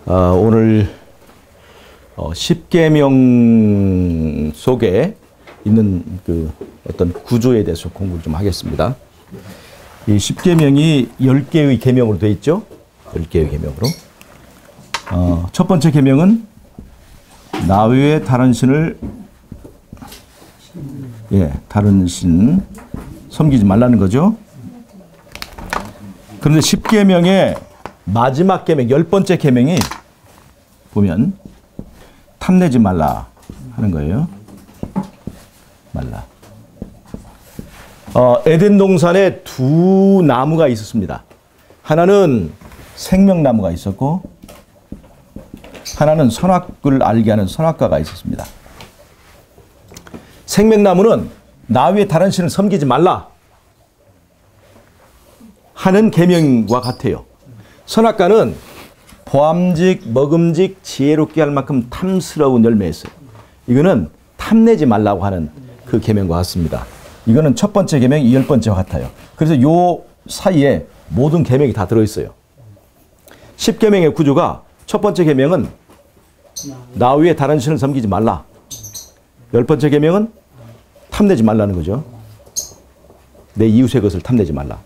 오늘 10계명 속에 있는 그 어떤 구조에 대해서 공부를 좀 하겠습니다. 이 10계명이 10개의 계명으로 되어 있죠. 10개의 계명으로. 첫 번째 계명은 나 외에 다른 신을 다른 신 섬기지 말라는 거죠. 그런데 10계명의 마지막 계명, 10번째 계명이 보면 탐내지 말라 하는 거예요. 말라. 에덴 동산에 두 나무가 있었습니다. 하나는 생명나무가 있었고 하나는 선악을 알게 하는 선악과가 있었습니다. 생명나무는 나 외에 다른 신을 섬기지 말라 하는 계명과 같아요. 선악과는 보암직, 먹음직, 지혜롭게 할 만큼 탐스러운 열매였어요. 이거는 탐내지 말라고 하는 그 계명과 같습니다. 이거는 첫 번째 계명이 10번째와 같아요. 그래서 요 사이에 모든 계명이 다 들어있어요. 10계명의 구조가 첫 번째 계명은 나 외에 다른 신을 섬기지 말라. 10번째 계명은 탐내지 말라는 거죠. 내 이웃의 것을 탐내지 말라.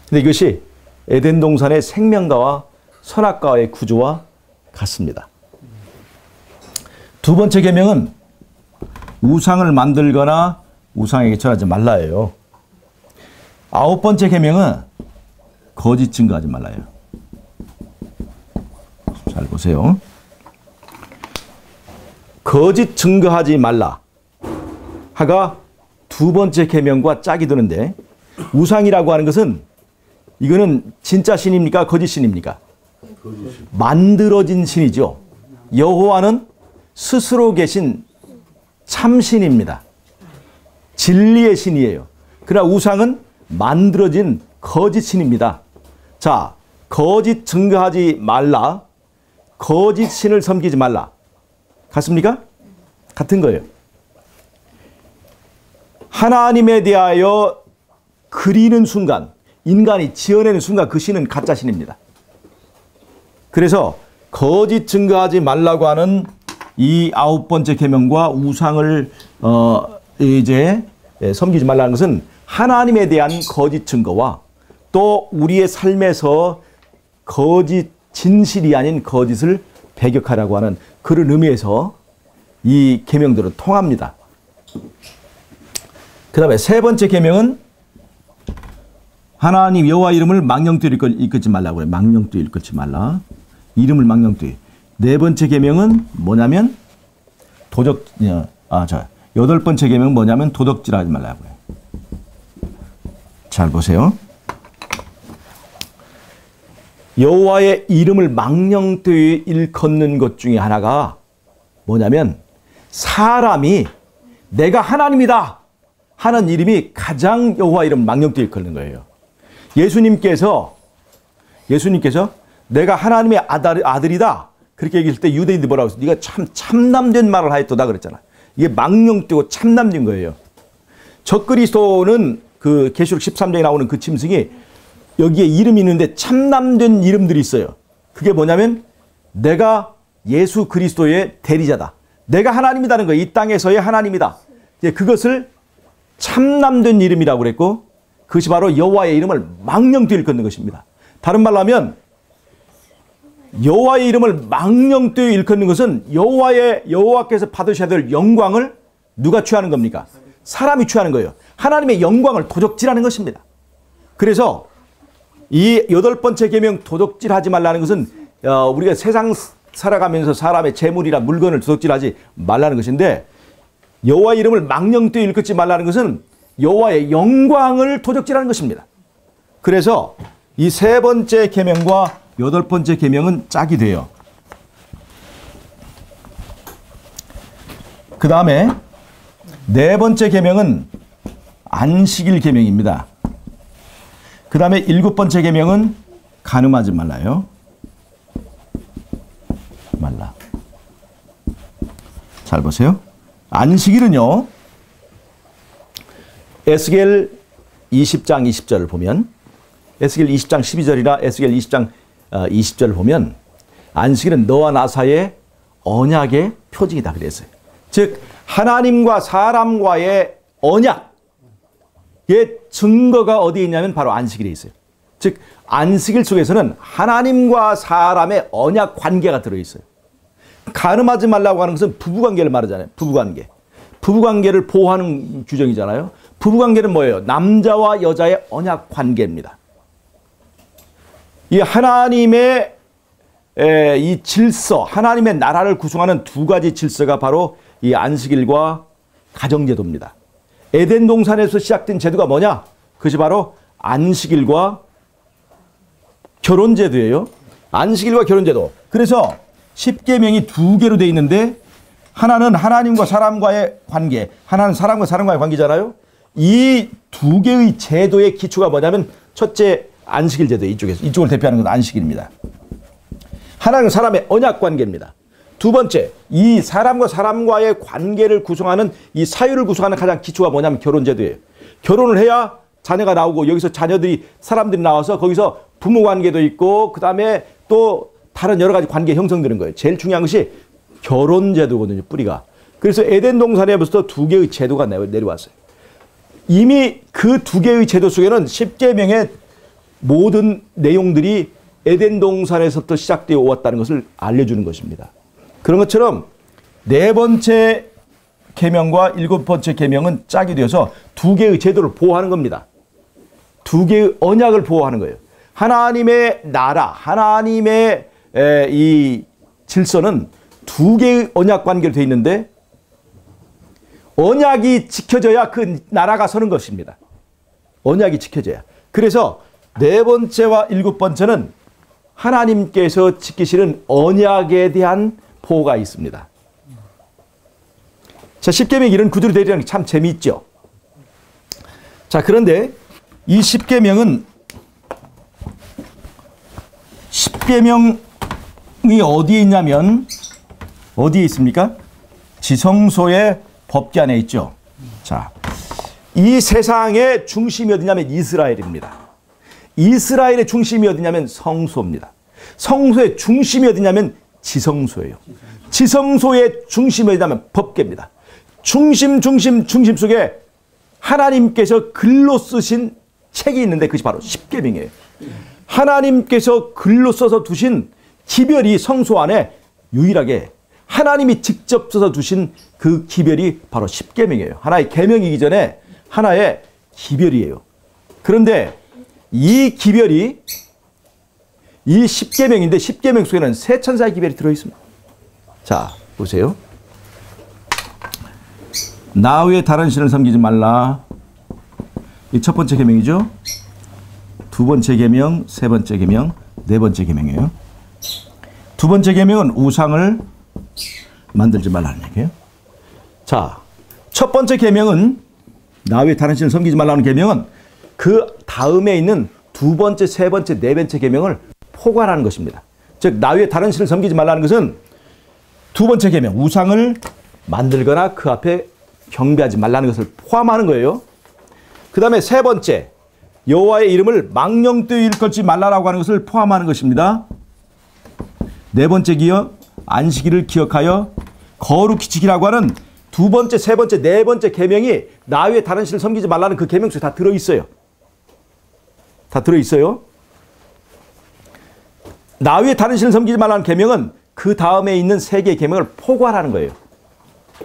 근데 이것이 에덴 동산의 생명과와 선악과의 구조와 같습니다. 두 번째 계명은 우상을 만들거나 우상에게 절하지 말라예요. 아홉 번째 계명은 거짓 증거하지 말라예요. 잘 보세요. 거짓 증거하지 말라 하가 두 번째 계명과 짝이 드는데, 우상이라고 하는 것은 이거는 진짜 신입니까? 거짓 신입니까? 만들어진 신이죠. 여호와는 스스로 계신 참신입니다. 진리의 신이에요. 그러나 우상은 만들어진 거짓 신입니다. 자, 거짓 증거하지 말라, 거짓 신을 섬기지 말라. 같습니까? 같은 거예요. 하나님에 대하여 그리는 순간, 인간이 지어내는 순간 그 신은 가짜 신입니다. 그래서 거짓 증거하지 말라고 하는 이 아홉 번째 계명과 우상을 섬기지 말라는 것은 하나님에 대한 거짓 증거와 또 우리의 삶에서 거짓 진실이 아닌 거짓을 배격하라고 하는 그런 의미에서 이 계명들은 통합니다. 그 다음에 세 번째 계명은 하나님 여호와 이름을 망령되이 일컫지 말라고 그래요. 망령되이 일컫지 말라. 이름을 망령되이. 네 번째 계명은 뭐냐면 여덟 번째 계명은 뭐냐면 도덕질하지 말라고 해요. 잘 보세요. 여호와의 이름을 망령되이 일컫는 것 중에 하나가 뭐냐면 사람이 내가 하나님이다 하는 이름이 가장 여호와 이름 망령되이 일컫는 거예요. 예수님께서 내가 하나님의 아들이다 그렇게 얘기할 때 유대인들이 뭐라고 했어? 네가 참남된 말을 하였도다 그랬잖아. 이게 망령되고 참남된 거예요. 적그리스도는 그 계시록 13장에 나오는 그 짐승이 여기에 이름이 있는데 참남된 이름들이 있어요. 그게 뭐냐면 내가 예수 그리스도의 대리자다. 내가 하나님이라는 거예요. 이 땅에서의 하나님이다. 그것을 참남된 이름이라고 그랬고, 그것이 바로 여호와의 이름을 망령되이 일컫는 것입니다. 다른 말로 하면 여호와의 이름을 망령되이 일컫는 것은 여호와께서 받으셔야 될 영광을 누가 취하는 겁니까? 사람이 취하는 거예요. 하나님의 영광을 도적질하는 것입니다. 그래서 이 여덟 번째 계명 도적질하지 말라는 것은 우리가 세상 살아가면서 사람의 재물이나 물건을 도적질하지 말라는 것인데, 여호와의 이름을 망령되이 일컫지 말라는 것은 여호와의 영광을 도적질하는 것입니다. 그래서 이 세 번째 계명과 여덟 번째 계명은 짝이 돼요. 그 다음에 네 번째 계명은 안식일 계명입니다. 그 다음에 일곱 번째 계명은 간음하지 말라요. 말라. 잘 보세요. 안식일은요, 에스겔 20장 20절을 보면 에스겔 20장 12절이나 에스겔 20장 20절을 보면 안식일은 너와 나 사이의 언약의 표징이다 그랬어요. 즉 하나님과 사람과의 언약의 증거가 어디에 있냐면 바로 안식일에 있어요. 즉 안식일 속에서는 하나님과 사람의 언약 관계가 들어있어요. 간음하지 말라고 하는 것은 부부관계를 말하잖아요. 부부관계. 부부관계를 보호하는 규정이잖아요. 부부관계는 뭐예요? 남자와 여자의 언약 관계입니다. 이 하나님의 이 질서, 하나님의 나라를 구성하는 두 가지 질서가 바로 이 안식일과 가정제도입니다. 에덴 동산에서 시작된 제도가 뭐냐? 그것이 바로 안식일과 결혼제도예요. 안식일과 결혼제도. 그래서 십계명이 두 개로 되어 있는데 하나는 하나님과 사람과의 관계, 하나는 사람과 사람과의 관계잖아요. 이 두 개의 제도의 기초가 뭐냐면 첫째 안식일 제도, 이쪽을 대표하는 건 안식일입니다. 하나님과 사람의 언약 관계입니다. 두 번째, 이 사람과 사람과의 관계를 구성하는 이 사유를 구성하는 가장 기초가 뭐냐면 결혼제도예요. 결혼을 해야 자녀가 나오고 여기서 사람들이 나와서 거기서 부모 관계도 있고 그 다음에 또 다른 여러 가지 관계 형성되는 거예요. 제일 중요한 것이 결혼제도거든요, 뿌리가. 그래서 에덴 동산에부터 두 개의 제도가 내려왔어요. 이미 그 두 개의 제도 속에는 십계명의 모든 내용들이 에덴 동산에서부터 시작되어 왔다는 것을 알려주는 것입니다. 그런 것처럼 네 번째 계명과 일곱 번째 계명은 짝이 되어서 두 개의 제도를 보호하는 겁니다. 두 개의 언약을 보호하는 거예요. 하나님의 나라, 하나님의 이 질서는 두 개의 언약 관계로 되어 있는데 언약이 지켜져야 그 나라가 서는 것입니다. 언약이 지켜져야. 그래서 네 번째와 일곱 번째는 하나님께서 지키시는 언약에 대한 보호가 있습니다. 자, 십계명이 이런 구조로 되리라는 게 참 재미있죠. 자, 그런데 이 십계명이 어디에 있냐면 어디에 있습니까? 지성소의 법궤 안에 있죠. 자, 이 세상의 중심이 어디냐면 이스라엘입니다. 이스라엘의 중심이 어디냐면 성소입니다. 성소의 중심이 어디냐면 지성소예요. 지성소의 중심이 어디냐면 법궤입니다. 중심 속에 하나님께서 글로 쓰신 책이 있는데 그것이 바로 십계명이에요. 하나님께서 글로 써서 두신 기별이 성소 안에 유일하게 하나님이 직접 써서 두신 그 기별이 바로 십계명이에요. 하나의 계명이기 전에 하나의 기별이에요. 그런데 이 기별이 이 십계명인데 십계명 속에는 세 천사의 기별이 들어있습니다. 자, 보세요. 나 외에 다른 신을 섬기지 말라. 이 첫 번째 계명이죠. 두 번째 계명, 세 번째 계명, 네 번째 계명이에요. 두 번째 계명은 우상을 만들지 말라는 얘기예요. 자, 첫 번째 계명은 나 외에 다른 신을 섬기지 말라는 계명은 그 다음에 있는 두 번째, 세 번째, 네 번째 계명을 포괄하는 것입니다. 즉, 나 외에 다른 신을 섬기지 말라는 것은 두 번째 계명, 우상을 만들거나 그 앞에 경배하지 말라는 것을 포함하는 거예요. 그 다음에 세 번째, 여호와의 이름을 망령되이 일컫지 말라라고 하는 것을 포함하는 것입니다. 네 번째 안식일을 기억하여 거룩히 지키라고 하는 두 번째, 세 번째, 네 번째 계명이 나 외에 다른 신을 섬기지 말라는 그 계명 속에 다 들어있어요. 다 들어있어요. 나 외에 다른 신을 섬기지 말라는 계명은 그 다음에 있는 세 개의 계명을 포괄하는 거예요.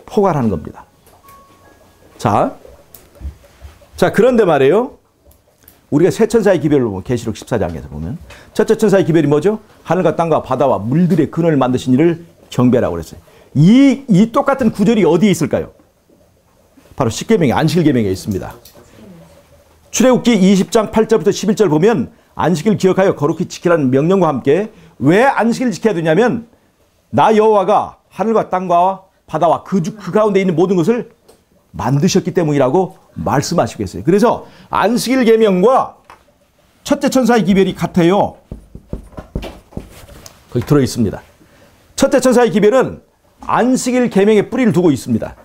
포괄하는 겁니다. 자, 그런데 말이에요. 우리가 세 천사의 기별을 보면 계시록 14장에서 보면 첫째 천사의 기별이 뭐죠? 하늘과 땅과 바다와 물들의 근원을 만드신 이를 경배하라고 그랬어요. 이 똑같은 구절이 어디에 있을까요? 바로 십계명의 안식일 계명에 있습니다. 출애굽기 20장 8절부터 11절 보면 안식일 기억하여 거룩히 지키라는 명령과 함께 왜 안식일을 지켜야 되냐면 나 여호와가 하늘과 땅과 바다와 그 가운데 있는 모든 것을 만드셨기 때문이라고 말씀하시고 계세요. 그래서 안식일 계명과 첫째 천사의 기별이 같아요. 거기 들어있습니다. 첫째 천사의 기별은 안식일 계명의 뿌리를 두고 있습니다.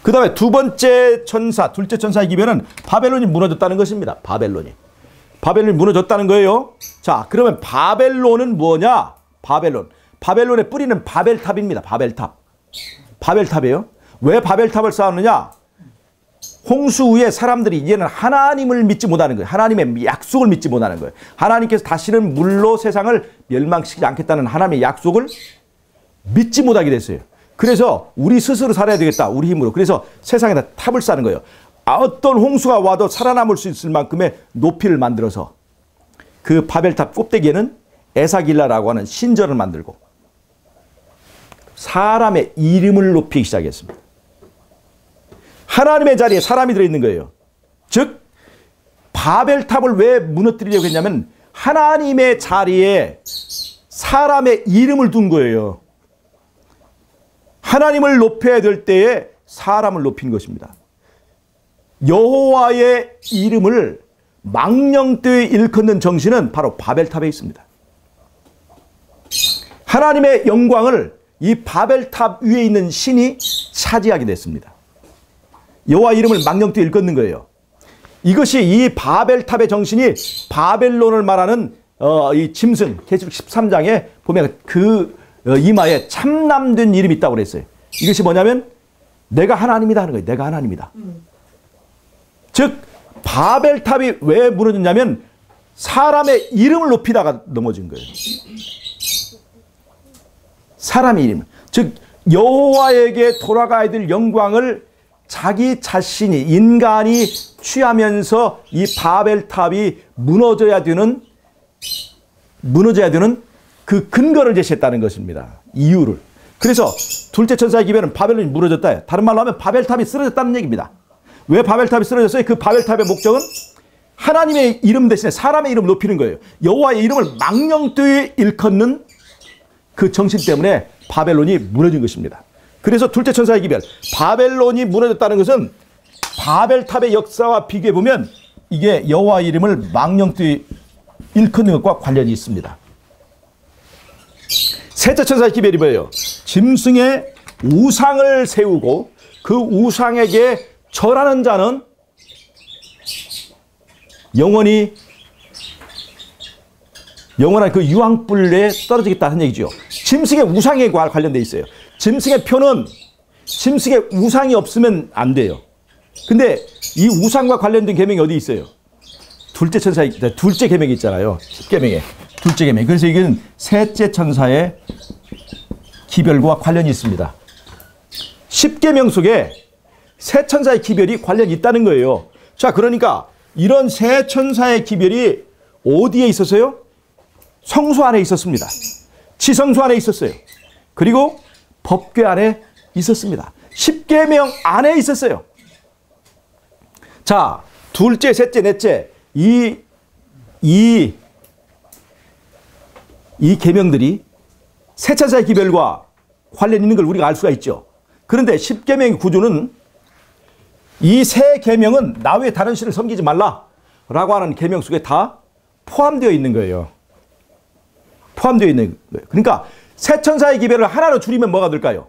그 다음에 두 번째 천사, 둘째 천사의 기별은 바벨론이 무너졌다는 것입니다. 바벨론이 바벨론이 무너졌다는 거예요. 자, 그러면 바벨론은 뭐냐? 바벨론의 뿌리는 바벨탑입니다. 바벨탑이에요. 왜 바벨탑을 쌓았느냐? 홍수 후에 사람들이 이제는 하나님을 믿지 못하는 거예요. 하나님의 약속을 믿지 못하는 거예요. 하나님께서 다시는 물로 세상을 멸망시키지 않겠다는 하나님의 약속을 믿지 못하게 됐어요. 그래서 우리 스스로 살아야 되겠다. 우리 힘으로. 그래서 세상에다 탑을 쌓는 거예요. 어떤 홍수가 와도 살아남을 수 있을 만큼의 높이를 만들어서 그 바벨탑 꼭대기에는 에사길라라고 하는 신전을 만들고 사람의 이름을 높이기 시작했습니다. 하나님의 자리에 사람이 들어있는 거예요. 즉 바벨탑을 왜 무너뜨리려고 했냐면 하나님의 자리에 사람의 이름을 둔 거예요. 하나님을 높여야 될 때에 사람을 높인 것입니다. 여호와의 이름을 망령되이 일컫는 정신은 바로 바벨탑에 있습니다. 하나님의 영광을 이 바벨탑 위에 있는 신이 차지하게 됐습니다. 여호와 이름을 망령되이 일컫는 거예요. 이것이 이 바벨탑의 정신이 바벨론을 말하는 이 짐승 계시록 13장에 보면 그 이마에 참남된 이름이 있다고 그랬어요. 이것이 뭐냐면 내가 하나님이다 하는 거예요. 내가 하나님이다. 즉 바벨탑이 왜 무너졌냐면 사람의 이름을 높이다가 넘어진 거예요. 사람의 이름. 즉 여호와에게 돌아가야 될 영광을 자기 자신이 인간이 취하면서 이 바벨탑이 무너져야 되는 그 근거를 제시했다는 것입니다. 이유를. 그래서 둘째 천사의 기별은 바벨론이 무너졌다. 다른 말로 하면 바벨탑이 쓰러졌다는 얘기입니다. 왜 바벨탑이 쓰러졌어요? 그 바벨탑의 목적은 하나님의 이름 대신에 사람의 이름을 높이는 거예요. 여호와의 이름을 망령되이 일컫는 그 정신 때문에 바벨론이 무너진 것입니다. 그래서 둘째 천사의 기별, 바벨론이 무너졌다는 것은 바벨탑의 역사와 비교해 보면 이게 여호와 이름을 망령되이 일컫는 것과 관련이 있습니다. 셋째 천사의 기별이 뭐예요? 짐승의 우상을 세우고 그 우상에게 절하는 자는 영원한 그 유황불에 떨어지겠다는 얘기죠. 짐승의 우상에 관련되어 있어요. 짐승의 표는 짐승의 우상이 없으면 안 돼요. 근데 이 우상과 관련된 계명이 어디 있어요? 둘째 계명이 있잖아요. 10계명에. 둘째 계명. 그래서 이건 셋째 천사의 기별과 관련이 있습니다. 10계명 속에 세 천사의 기별이 관련이 있다는 거예요. 자, 그러니까 이런 세 천사의 기별이 어디에 있었어요? 성소 안에 있었습니다. 지성소 안에 있었어요. 그리고 법궤 안에 있었습니다. 10계명 안에 있었어요. 자, 둘째, 셋째, 넷째 이 계명들이 세 천사의 기별과 관련 있는 걸 우리가 알 수가 있죠. 그런데 10계명의 구조는 이 세 계명은 나 외에 다른 신을 섬기지 말라라고 하는 계명 속에 다 포함되어 있는 거예요. 포함되어 있는 거예요. 그러니까 세 천사의 기별을 하나로 줄이면 뭐가 될까요?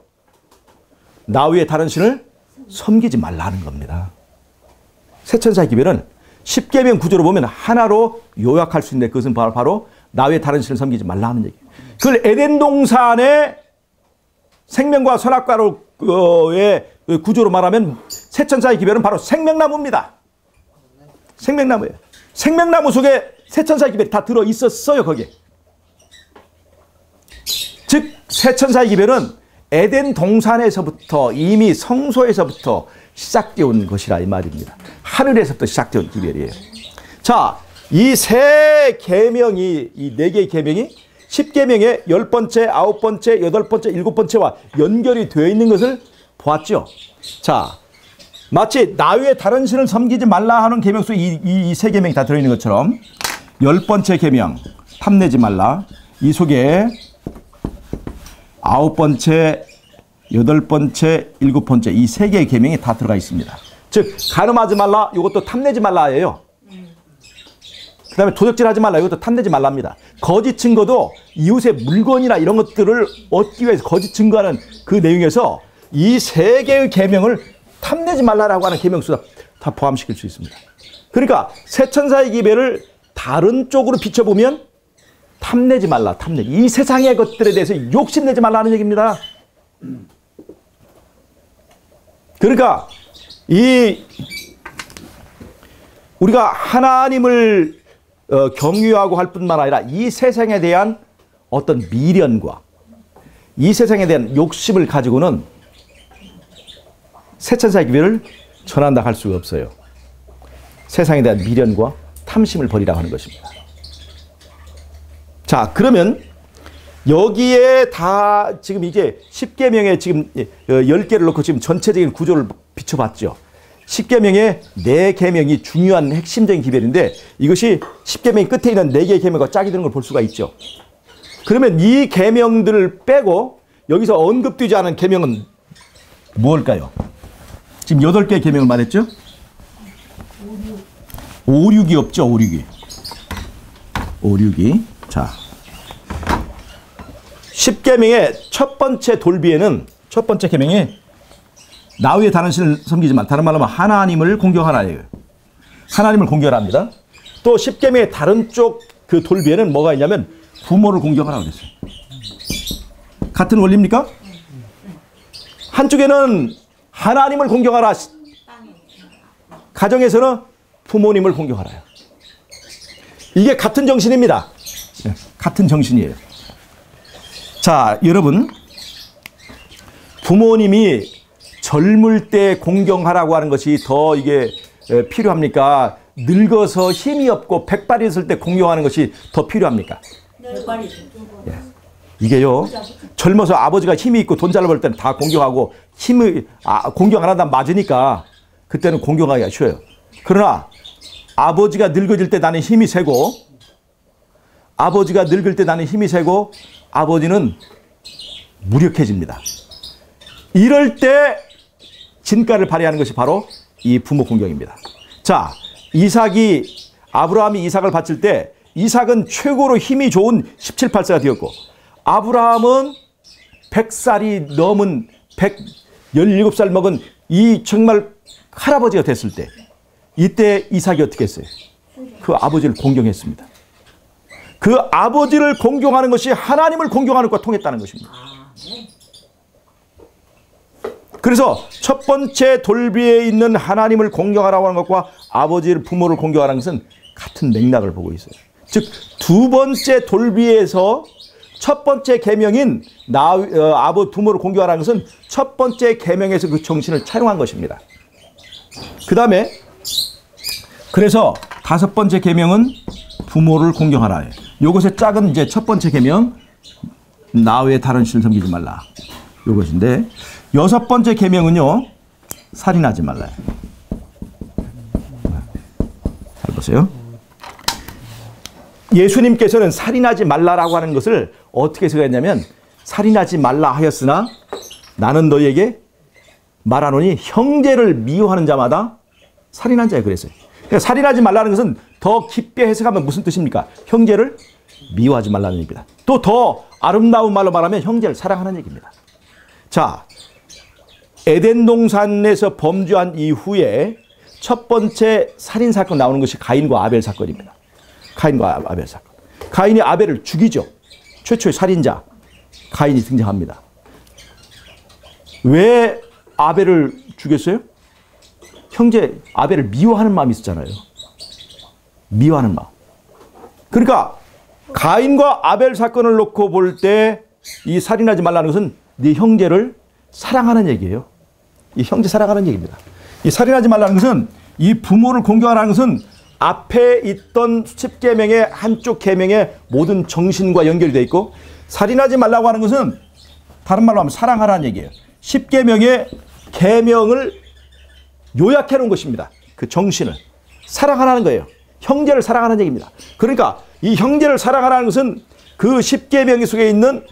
나 외에 다른 신을 섬기지 말라는 겁니다. 세 천사의 기별은 10계명 구조로 보면 하나로 요약할 수 있는데 그것은 바로 나 외에 다른 신을 섬기지 말라는 얘기예요. 그걸 에덴 동산의 생명과 선악과의 구조로 말하면 세 천사의 기별은 바로 생명나무입니다. 생명나무예요. 생명나무 속에 세 천사의 기별이 다 들어 있었어요, 거기에. 즉, 세 천사의 기별은 에덴 동산에서부터 이미 성소에서부터 시작되어 온 것이라 이 말입니다. 하늘에서부터 시작되어 온 기별이에요. 자, 이 세 계명이, 이 네 개의 계명이 10계명의 10번째, 9번째, 8번째, 7번째와 연결이 되어 있는 것을 보았죠. 자, 마치 나 외에 다른 신을 섬기지 말라 하는 계명 속에 이 세 계명이 다 들어있는 것처럼 10번째 계명, 탐내지 말라. 이 속에 9번째, 8번째, 7번째 이 세 개의 계명이 다 들어가 있습니다. 즉, 간음하지 말라, 이것도 탐내지 말라예요. 그 다음에 도적질하지 말라, 이것도 탐내지 말랍니다. 거짓 증거도 이웃의 물건이나 이런 것들을 얻기 위해서 거짓 증거하는 그 내용에서 이 세 개의 계명을 탐내지 말라라고 하는 계명 속에 다 포함시킬 수 있습니다. 그러니까 세 천사의 기별을 다른 쪽으로 비춰보면 탐내지 말라. 탐내지. 이 세상의 것들에 대해서 욕심내지 말라는 얘기입니다. 그러니까 우리가 하나님을 경유하고 할 뿐만 아니라 이 세상에 대한 어떤 미련과 이 세상에 대한 욕심을 가지고는 새천사의 기별을 전한다 할 수가 없어요. 세상에 대한 미련과 탐심을 버리라고 하는 것입니다. 자, 그러면 여기에 다 지금 이제 10계명에 지금 10개를 놓고 지금 전체적인 구조를 비춰봤죠. 10계명의 4계명이 중요한 핵심적인 기별인데 이것이 10계명 끝에 있는 4개의 계명과 짝이 되는 걸 볼 수가 있죠. 그러면 이 계명들을 빼고 여기서 언급되지 않은 계명은 무엇일까요? 지금 8개의 계명을 말했죠? 5, 6이 없죠. 5, 6이. 5, 6이. 자, 10계명의 첫 번째 돌비에는 첫 번째 계명에 나 외에 다른 신을 섬기지 마. 다른 말로 하면 하나님을 공경하라예요. 하나님을 공경합니다. 또 10계명의 다른 쪽 그 돌비에는 뭐가 있냐면 부모를 공경하라고 그랬어요. 같은 원리입니까? 한쪽에는 하나님을 공경하라. 가정에서는 부모님을 공경하라요. 이게 같은 정신입니다. 같은 정신이에요. 자, 여러분, 부모님이 젊을 때 공경하라고 하는 것이 더 이게 필요합니까? 늙어서 힘이 없고 백발이 있을 때 공경하는 것이 더 필요합니까? 예. 이게요, 젊어서 아버지가 힘이 있고 돈 잘 벌 때는 다 공경하고 공경 안 하다 맞으니까 그때는 공경하기가 쉬워요. 그러나 아버지가 늙어질 때 나는 힘이 세고 아버지가 늙을 때 나는 힘이 세고 아버지는 무력해집니다. 이럴 때 진가를 발휘하는 것이 바로 이 부모 공경입니다. 자, 아브라함이 이삭을 바칠 때 이삭은 최고로 힘이 좋은 17, 18세가 되었고 아브라함은 100살이 넘은 117살 먹은 이 정말 할아버지가 됐을 때 이때 이삭이 어떻게 했어요? 그 아버지를 공경했습니다. 그 아버지를 공경하는 것이 하나님을 공경하는 것과 통했다는 것입니다. 그래서 첫 번째 돌비에 있는 하나님을 공경하라고 하는 것과 아버지를 부모를 공경하라는 것은 같은 맥락을 보고 있어요. 즉 두 번째 돌비에서 첫 번째 계명인 부모를 공경하라는 것은 첫 번째 계명에서 그 정신을 차용한 것입니다. 그 다음에 그래서 다섯 번째 계명은 부모를 공경하라. 요것의 짝은 이제 첫 번째 계명 나 외에 다른 신을 섬기지 말라. 요것인데 여섯 번째 계명은요 살인하지 말라. 잘 보세요. 예수님께서는 살인하지 말라라고 하는 것을 어떻게 해석했냐면 살인하지 말라 하였으나 나는 너희에게 말하노니 형제를 미워하는 자마다 살인한 자야 그랬어요. 그러니까 살인하지 말라는 것은 더 깊게 해석하면 무슨 뜻입니까? 형제를 미워하지 말라는 얘기입니다. 또 더 아름다운 말로 말하면 형제를 사랑하는 얘기입니다. 자, 에덴 동산에서 범죄한 이후에 첫 번째 살인 사건 나오는 것이 가인과 아벨 사건입니다. 가인과 아벨 사건. 가인이 아벨을 죽이죠. 최초의 살인자 가인이 등장합니다. 왜 아벨을 죽였어요? 형제 아벨을 미워하는 마음이 있었잖아요. 미워하는 마음. 그러니까 가인과 아벨 사건을 놓고 볼 때 이 살인하지 말라는 것은 네 형제를 사랑하는 얘기예요. 이 형제 사랑하는 얘기입니다. 이 살인하지 말라는 것은 이 부모를 공경하라는 것은 앞에 있던 10계명의 한쪽 계명의 모든 정신과 연결이 되어 있고 살인하지 말라고 하는 것은 다른 말로 하면 사랑하라는 얘기예요. 10계명의 계명을 요약해 놓은 것입니다. 그 정신을 사랑하라는 거예요. 형제를 사랑하는 얘기입니다. 그러니까 이 형제를 사랑하라는 것은 그 10계명 속에 있는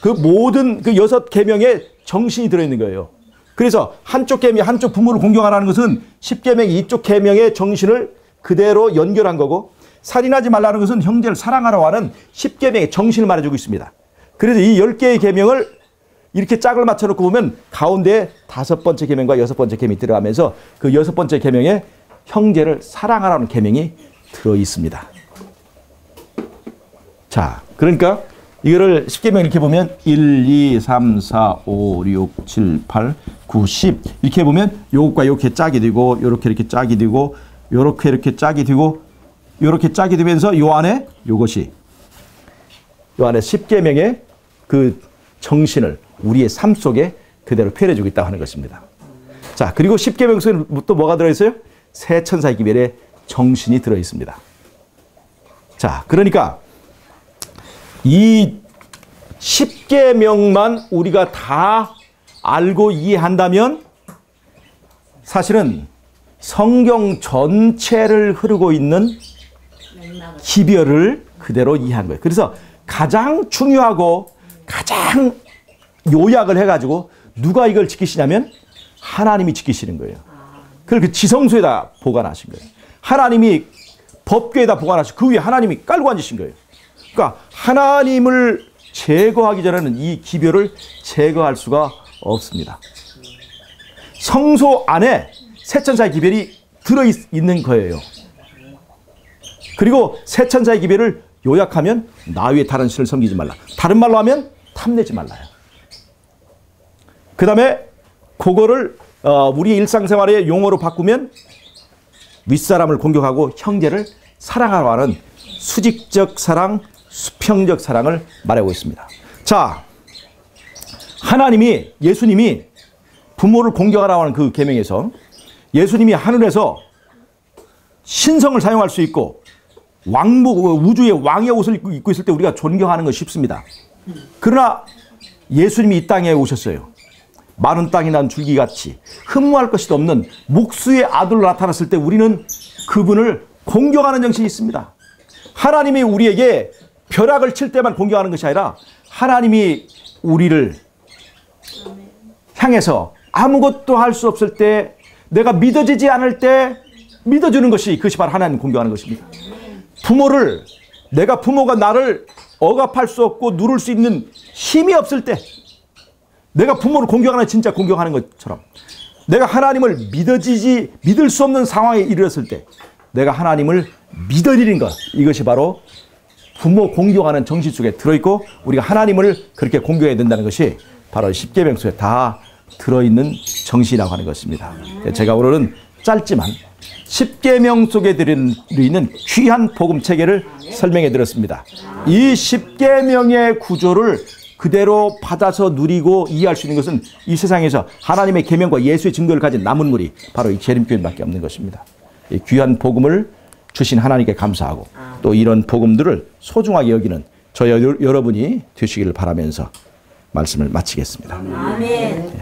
그 모든 그 6계명의 정신이 들어있는 거예요. 그래서 한쪽 계명, 한쪽 부모를 공경하라는 것은 10계명 이쪽 계명의 정신을 그대로 연결한 거고 살인하지 말라는 것은 형제를 사랑하라고 하는 10계명의 정신을 말해주고 있습니다. 그래서 이 10개의 계명을 이렇게 짝을 맞춰놓고 보면 가운데 다섯 번째 계명과 여섯 번째 계명이 들어가면서 그 여섯 번째 계명에 형제를 사랑하라는 계명이 들어있습니다. 자, 그러니까 이거를 10계명 이렇게 보면 1, 2, 3, 4, 5, 6, 7, 8, 9, 10 이렇게 보면 요것과 이렇게 짝이 되고 요렇게 이렇게 짝이 되고 요렇게 이렇게 짝이 되고 요렇게 짝이 되면서 요 안에 요것이 요 안에 10계명의 그 정신을 우리의 삶 속에 그대로 표현해 주고 있다고 하는 것입니다. 자, 그리고 10계명 속에 또 뭐가 들어있어요? 세 천사의 기별의 정신이 들어있습니다. 자, 그러니까 이 10계명만 우리가 다 알고 이해한다면 사실은 성경 전체를 흐르고 있는 기별을 그대로 이해한 거예요. 그래서 가장 중요하고 가장 요약을 해가지고 누가 이걸 지키시냐면 하나님이 지키시는 거예요. 그걸 그 지성소에다 보관하신 거예요. 하나님이 법궤에다 보관하시고 그 위에 하나님이 깔고 앉으신 거예요. 그러니까 하나님을 제거하기 전에는 이 기별을 제거할 수가 없습니다. 성소 안에 세천사의 기별이 들어있는 거예요. 그리고 세천사의 기별을 요약하면 나 위에 다른 신을 섬기지 말라. 다른 말로 하면 탐내지 말라요. 그 다음에 그거를 우리 일상생활의 용어로 바꾸면 윗사람을 공격하고 형제를 사랑하러 하는 수직적 사랑, 수평적 사랑을 말하고 있습니다. 자, 하나님이 예수님이 부모를 공격하라고 하는 그 계명에서 예수님이 하늘에서 신성을 사용할 수 있고 왕복 우주의 왕의 옷을 입고 있을 때 우리가 존경하는 건 쉽습니다. 그러나 예수님이 이 땅에 오셨어요. 마른 땅이 난 줄기같이 흠모할 것이 없는 목수의 아들로 나타났을 때 우리는 그분을 공경하는 정신이 있습니다. 하나님이 우리에게 벼락을 칠 때만 공경하는 것이 아니라 하나님이 우리를 향해서 아무것도 할 수 없을 때 내가 믿어지지 않을 때 믿어주는 것이 그것이 바로 하나님 공경하는 것입니다. 부모를 내가 부모가 나를 억압할 수 없고 누를 수 있는 힘이 없을 때 내가 부모를 공경하는 진짜 공경하는 것처럼 내가 하나님을 믿을 수 없는 상황에 이르렀을 때 내가 하나님을 믿어드리는 것 이것이 바로 부모 공경하는 정신 속에 들어있고 우리가 하나님을 그렇게 공경해야 된다는 것이 바로 10계명 속에 다 들어있는 정신이라고 하는 것입니다. 제가 오늘은 짧지만 10계명 속에 들어있는 귀한 복음 체계를 설명해 드렸습니다. 이 10계명의 구조를 그대로 받아서 누리고 이해할 수 있는 것은 이 세상에서 하나님의 계명과 예수의 증거를 가진 남은물이 바로 이 재림교회밖에 없는 것입니다. 이 귀한 복음을 주신 하나님께 감사하고 또 이런 복음들을 소중하게 여기는 저 여러분이 되시기를 바라면서 말씀을 마치겠습니다. 아멘.